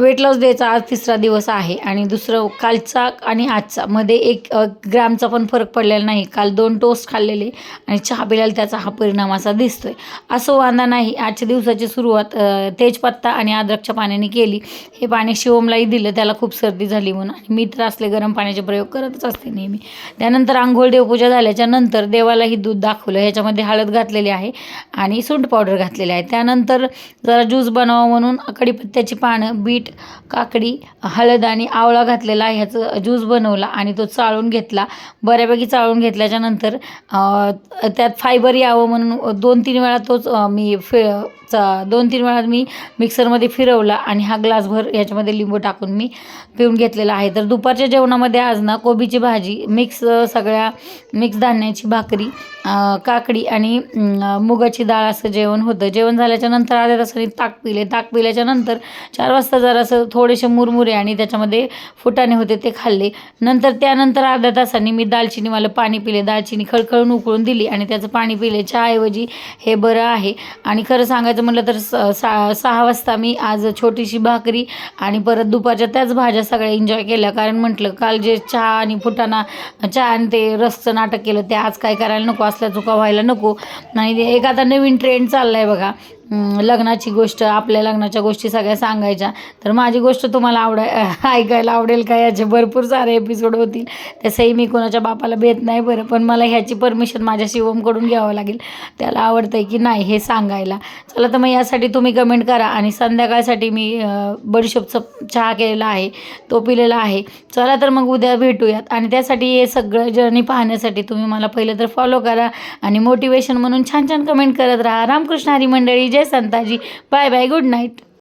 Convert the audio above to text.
Weight loss डेचा आज 3रा दिवस आहे आणि दुसरं कालचा आणि आजचा मध्ये 1 ग्रामचा पण फरक पडलेला नाही. काल 2 टोस्ट खाल्लेले आणि चहा पिल्याला त्याचा हा परिणाम असा दिसतोय. असं वांधा नाही. आजच्या दिवसाची सुरुवात तेजपत्ता आणि अद्रकच्या पाण्याने केली. हे पाणी शिवमलाही दिलं, त्याला खूप सर्दी झाली म्हणून, आणि मी तर असले गरम पाण्याचे प्रयोग करतच असते नेहमी. त्यानंतर अंघोळ देवपूजा झाल्याच्या नंतर देवालाही दूध दाखवलं. ह्याच्यामध्ये हळद घातलेली आहे आणि सुंठ पावडर घातलेली आहे. त्यानंतर जरा ज्यूस बनवावं म्हणून कढीपत्त्याची पानं, बीट, काकडी, हळद आणि आवळा घातलेला ह्याचं ज्यूस बनवला आणि तो चाळून घेतला. बऱ्यापैकी चाळून घेतल्याच्या नंतर त्यात फायबर यावं म्हणून 2-3 वेळा तोच मी 2-3 वेळा मी मिक्सरमध्ये फिरवला आणि हा ग्लासभर ह्याच्यामध्ये लिंबू टाकून मी पिऊन घेतलेला आहे. तर दुपारच्या जेवणामध्ये आज ना कोबीची भाजी, सगळ्या मिक्स धान्याची भाकरी, काकडी आणि मुगाची डाळ असं जेवण होतं. जेवण झाल्याच्या नंतर अर्ध्या तासाने ताक पिले. ताक पिल्याच्या नंतर 4 वाजता जरासं थोडेसे मुरमुरे आणि त्याच्यामध्ये फुटाणे होते ते खाल्ले. त्यानंतर अर्ध्या तासाने मी दालचिनीवालं पाणी पिले. दालचिनी खळखळून उकळून दिली आणि त्याचं पाणी पिले. चहाऐवजी हे बरं आहे. आणि खरं सांगायचं म्हटलं तर 6 वाजता मी आज छोटीशी भाकरी आणि परत दुपारच्या त्याच भाज्या सगळ्या एन्जॉय केल्या. कारण म्हटलं काल जे चहा आणि चहा आणि ते रसचं नाटक केलं ते आज काय करायला नको, असल्या चुका व्हायला नको. आणि एक आता नवीन ट्रेंड चालला आहे बघा, लग्नाची गोष्ट, आपल्या लग्नाच्या गोष्टी सगळ्या सांगायच्या. तर माझी गोष्ट तुम्हाला ऐकायला आवडेल का? याचे भरपूर सारे एपिसोड होतील. तसंही मी कोणाच्या बापाला भेट नाही बरं, पण मला ह्याची परमिशन माझ्या शिवमकडून घ्यावं लागेल. त्याला आवडतं आहे की नाही हे सांगायला. चला तर मग यासाठी तुम्ही कमेंट करा. आणि संध्याकाळसाठी मी बडीशोपचा चहा केलेला आहे, तो पिलेला आहे. चला तर मग उद्या भेटूयात. आणि त्यासाठी हे सगळं जर्नी पाहण्यासाठी तुम्ही मला पहिलं तर फॉलो करा आणि मोटिवेशन म्हणून छान छान कमेंट करत राहा. रामकृष्ण हरी मंडळी, जय Santaji. Bye bye, good night.